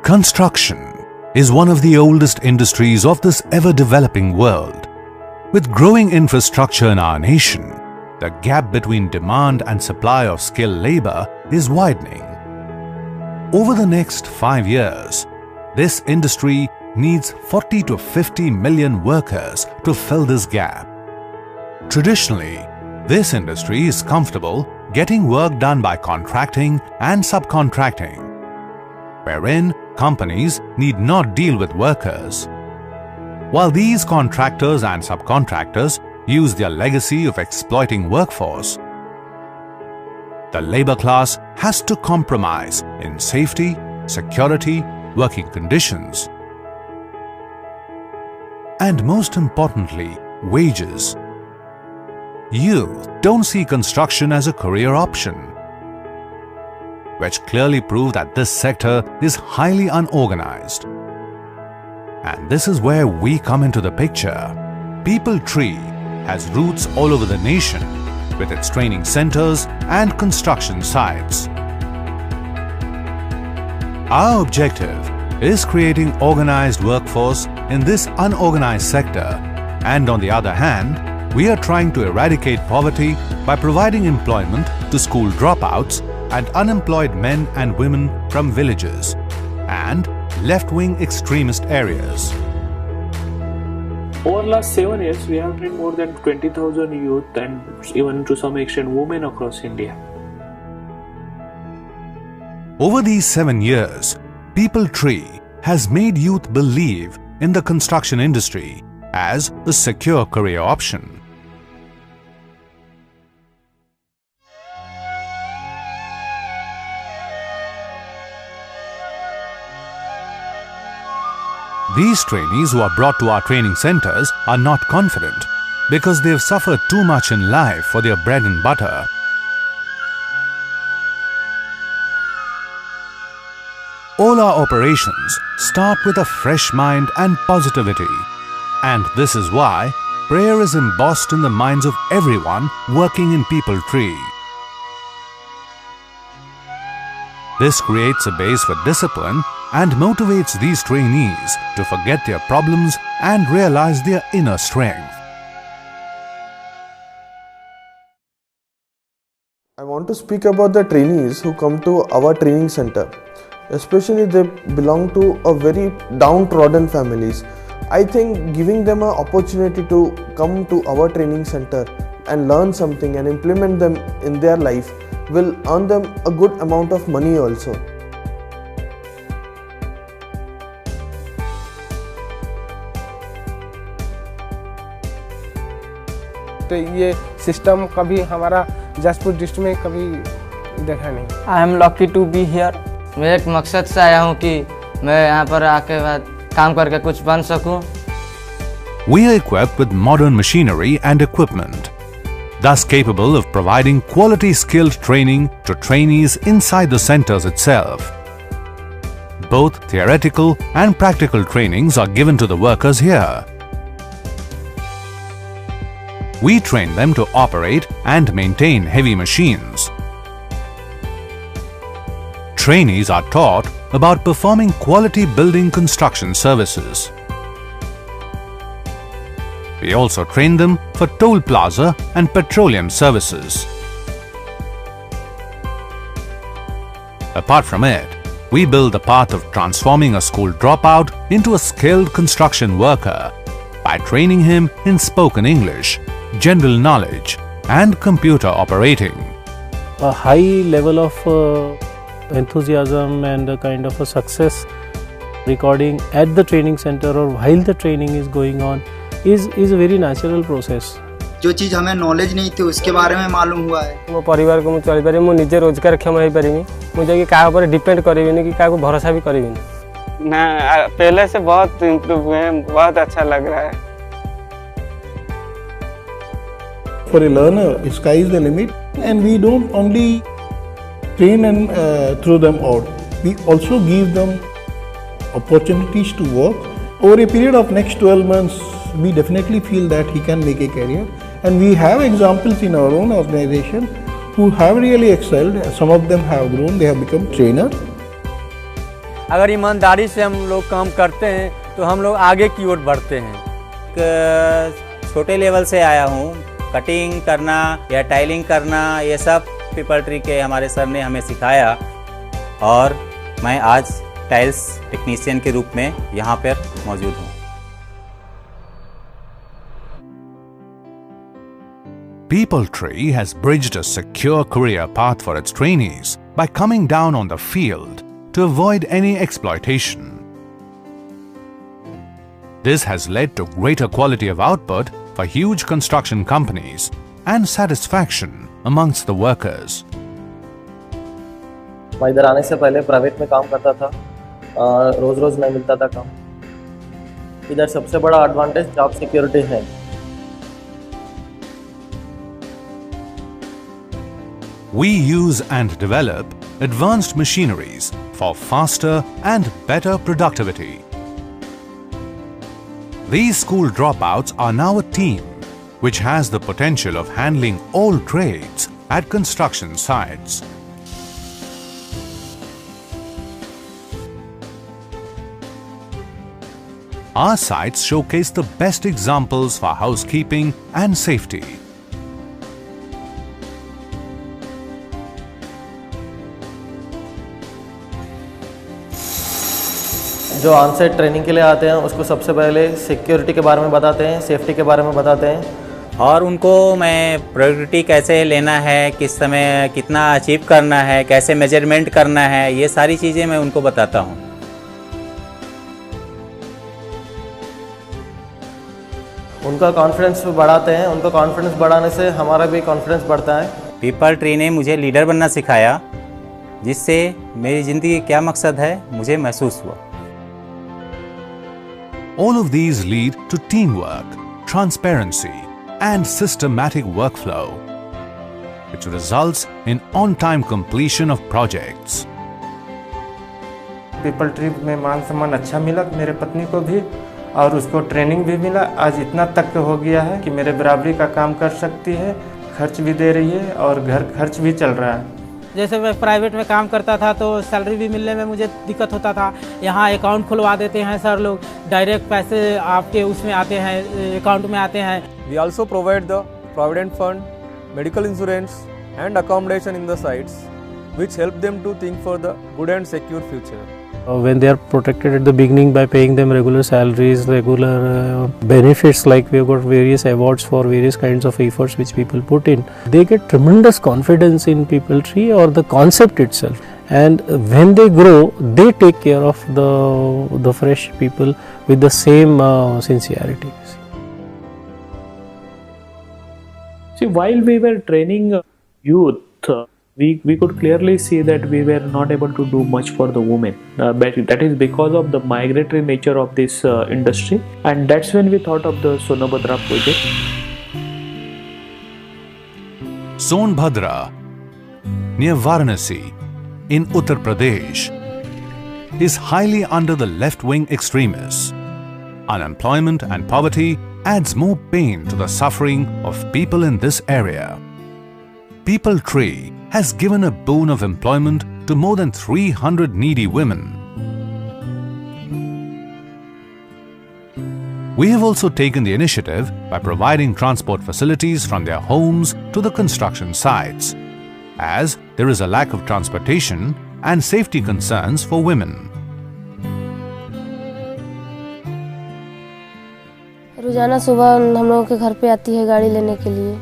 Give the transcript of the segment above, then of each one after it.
Construction is one of the oldest industries of this ever-developing world. With growing infrastructure in our nation, the gap between demand and supply of skilled labor is widening. Over the next 5 years, this industry needs 40 to 50 million workers to fill this gap. Traditionally, this industry is comfortable getting work done by contracting and subcontracting, wherein companies need not deal with workers. While these contractors and subcontractors use their legacy of exploiting workforce, the labor class has to compromise in safety, security, working conditions, and most importantly, wages. Youth don't see construction as a career option, which clearly prove that this sector is highly unorganized. And this is where we come into the picture. PeopleTree has roots all over the nation with its training centers and construction sites. Our objective is creating organized workforce in this unorganized sector, and on the other hand, we are trying to eradicate poverty by providing employment to school dropouts and unemployed men and women from villages and left-wing extremist areas. Over the last 7 years, we have trained more than 20,000 youth and even to some extent women across India. Over these 7 years, PeopleTree has made youth believe in the construction industry as a secure career option. These trainees who are brought to our training centers are not confident because they've suffered too much in life for their bread and butter. All our operations start with a fresh mind and positivity, and this is why prayer is embossed in the minds of everyone working in PeopleTree. This creates a base for discipline and motivates these trainees to forget their problems and realize their inner strength. I want to speak about the trainees who come to our training center. Especially they belong to a very downtrodden families. I think giving them an opportunity to come to our training center and learn something and implement them in their life will earn them a good amount of money also. तो ये system कभी हमारा Jaspur district में कभी देखा नहीं। I am lucky to be here. मैं एक मकसद से आया हूँ कि मैं यहाँ पर आके बाद काम करके कुछ बन सकूँ। We are equipped with modern machinery and equipment, thus capable of providing quality skilled training to trainees inside the centers itself. Both theoretical and practical trainings are given to the workers here. We train them to operate and maintain heavy machines. Trainees are taught about performing quality building construction services. We also train them for toll plaza and petroleum services. Apart from it, we build the path of transforming a school dropout into a skilled construction worker by training him in spoken English, general knowledge, and computer operating. A high level of enthusiasm and a kind of a success recording at the training center or while the training is going on is a very natural process. जो चीज हमें knowledge नहीं थी उसके बारे में मालूम हुआ है। मो परिवार को चली पारे मो निजे रोजगार क्षम हो पारिमी मुझे कि का ऊपर डिपेंड करिबिनी कि का को भरोसा भी करिबिनी ना पहले से बहुत इम्प्रूव हुए हैं, बहुत अच्छा लग रहा है। For a learner, sky is the limit, and we don't only train and throw them out. We also give them opportunities to work. Over a period of next 12 months, we definitely feel that he can make a career. And we have examples in our own organization who have really excelled. Some of them have grown, they have become trainers. अगर ईमानदारी से हम लोग काम करते हैं तो हम लोग आगे की ओर बढ़ते हैं। छोटे लेवल से आया हूँ, कटिंग करना या टाइलिंग करना ये सब पीपल ट्री के हमारे सर ने हमें सिखाया और मैं आज टाइल्स टेक्नीशियन के रूप में यहाँ पर मौजूद हूँ। People Tree has bridged a secure career path for its trainees by coming down on the field to avoid any exploitation. This has led to greater quality of output for huge construction companies and satisfaction amongst the workers. मैं इधर आने से पहले private में काम करता था, रोज रोज नहीं मिलता था काम। इधर सबसे बड़ा एडवांटेज जॉब सिक्योरिटी है। We use and develop advanced machineries for faster and better productivity. These school dropouts are now a team which has the potential of handling all trades at construction sites. Our sites showcase the best examples for housekeeping and safety. जो onsite training के लिए आते हैं उसको सबसे पहले security के बारे में बताते हैं, सेफ्टी के बारे में बताते हैं और उनको मैं प्रोडक्टिविटी कैसे लेना है, किस समय कितना अचीव करना है, कैसे मेजरमेंट करना है, ये सारी चीज़ें मैं उनको बताता हूँ। उनका कॉन्फिडेंस बढ़ाते हैं, उनका कॉन्फिडेंस बढ़ाने से हमारा भी कॉन्फिडेंस बढ़ता है। पीपल ट्री ने मुझे लीडर बनना सिखाया, जिससे मेरी ज़िंदगी क्या मकसद है मुझे महसूस हुआ। All of these lead to teamwork, transparency, and systematic workflow, which results in on-time completion of projects. People tree में मान सम्मान अच्छा मिला मेरे पत्नी को भी और उसको ट्रेनिंग भी मिला। आज इतना तक हो गया है कि मेरे बराबरी का काम कर सकती है, खर्च भी दे रही है और घर खर्च भी चल रहा है। जैसे मैं प्राइवेट में काम करता था तो सैलरी भी मिलने में मुझे दिक्कत होता था। यहाँ अकाउंट खुलवा देते हैं सर लोग, डायरेक्ट पैसे आपके उसमें आते हैं, अकाउंट में आते हैं। We also provide the provident fund, medical insurance and accommodation in the sites, which help them to think for the good and secure future. When they are protected at the beginning by paying them regular salaries, regular benefits, like we have got various awards for various kinds of efforts which people put in, they get tremendous confidence in People Tree or the concept itself. And when they grow, they take care of the fresh people with the same sincerity. See, while we were training youth, we could clearly see that we were not able to do much for the women, but that is because of the migratory nature of this industry, and that's when we thought of the Sonabhadra project. Sonbhadra, near Varanasi in Uttar Pradesh, is highly under the left-wing extremists. Unemployment and poverty adds more pain to the suffering of people in this area. People Tree has given a boon of employment to more than 300 needy women. We have also taken the initiative by providing transport facilities from their homes to the construction sites, as there is a lack of transportation and safety concerns for women. रोजाना सुबह हम लोगों के घर पे आती है गाड़ी लेने के लिए,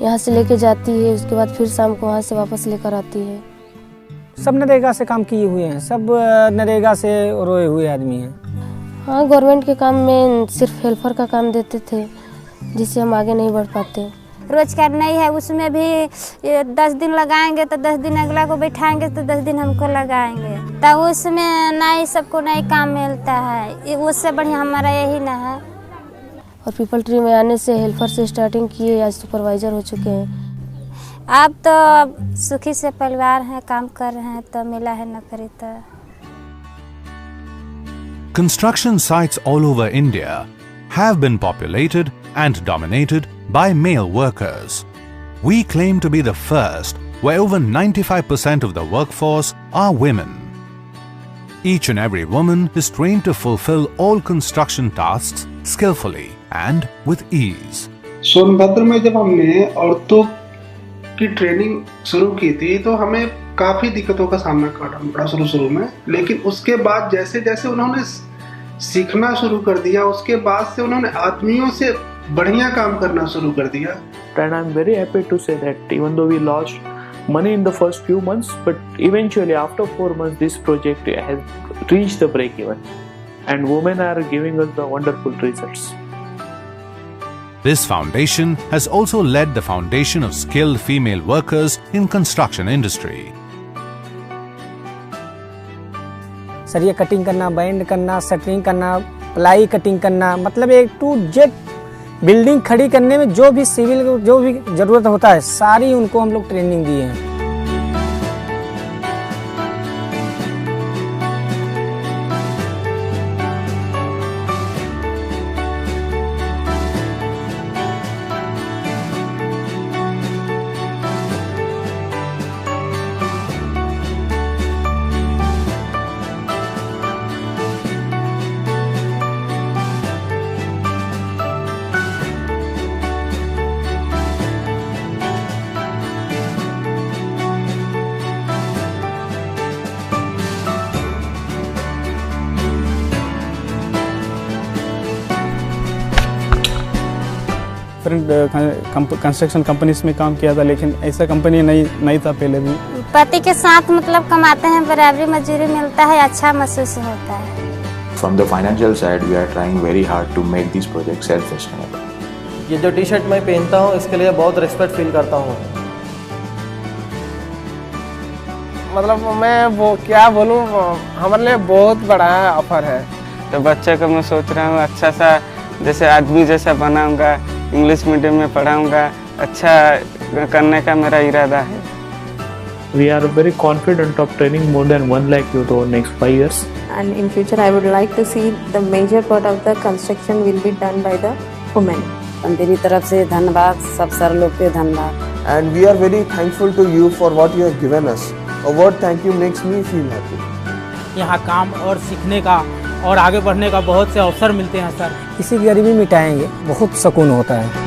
यहाँ से लेके जाती है, उसके बाद फिर शाम को वहाँ से वापस लेकर आती है। सब नरेगा से काम किए हुए हैं, सब नरेगा से रोए हुए आदमी हैं। हाँ, गवर्नमेंट के काम में सिर्फ हेल्पर का काम देते थे, जिससे हम आगे नहीं बढ़ पाते। रोजगार नहीं है, उसमें भी 10 दिन लगाएंगे तो 10 दिन अगला को बैठाएंगे तो 10 दिन हमको लगाएंगे, तो उसमें नहीं सबको नहीं काम मिलता है। उससे बढ़िया हमारा यही ना है। और पीपल ट्री में आने से हेल्पर से स्टार्टिंग किए, आज सुपरवाइजर हो चुके हैं। आप तो सुखी से परिवार हैं, काम कर रहे हैं तो मिला है नौकरी तो। Construction sites all over India have been populated and dominated by male workers. We claim to be the first where over 95% of the workforce are women. Each and every woman is trained to fulfill all construction tasks skillfully and with ease. Sonbhadra में जब हमने औरतों की training शुरू की थी तो हमें काफ़ी दिक्कतों का सामना करना पड़ा शुरू में, लेकिन उसके बाद जैसे जैसे उन्होंने सीखना शुरू कर दिया, उसके बाद से उन्होंने आदमियों से बढ़िया काम करना शुरू कर दिया. And I'm very happy to say that even though we lost money in the first few months, but eventually after 4 months this project has reached the break even, and women are giving us the wonderful results. This foundation has also led the foundation of skilled female workers in construction industry. सरिया cutting करना, band करना, shuttering करना, ply cutting करना, मतलब A to Z building खड़ी करने में जो भी सिविल जो भी ज़रूरत होता है सारी उनको हम लोग ट्रेनिंग दिए हैं. कंस्ट्रक्शन कंपनीज में काम किया था, लेकिन ऐसा कंपनी नहीं था पहले भी. पति के साथ मतलब कमाते हैं, बराबरी मजदूरी मिलता है, अच्छा महसूस होता है. From the financial side, we are trying very hard to make these projects self-sustainable. ये जो टी शर्ट मैं पहनता हूँ इसके लिए बहुत रिस्पेक्ट फील करता हूँ. मतलब मैं वो क्या बोलूँ, हमारे लिए बहुत बड़ा ऑफर है. तो बच्चे को मैं सोच रहा हूँ अच्छा सा जैसे आदमी जैसा बनाऊंगा, इंग्लिश मीडियम में पढ़ाऊंगा, अच्छा करने का मेरा इरादा है. We are very confident of training more than 1 lakh youth over next 5 years. And in future I would like to see the major part of the construction will be done by the women. मेरी तरफ से धन्यवाद, सब sir लोग के धन्यवाद. And we are very thankful to you for what you have given us. A word thank you makes me feel happy. यहाँ काम और सीखने का और आगे बढ़ने का बहुत से अवसर मिलते हैं सर. इसी गरीबी मिटाएंगे, बहुत सुकून होता है.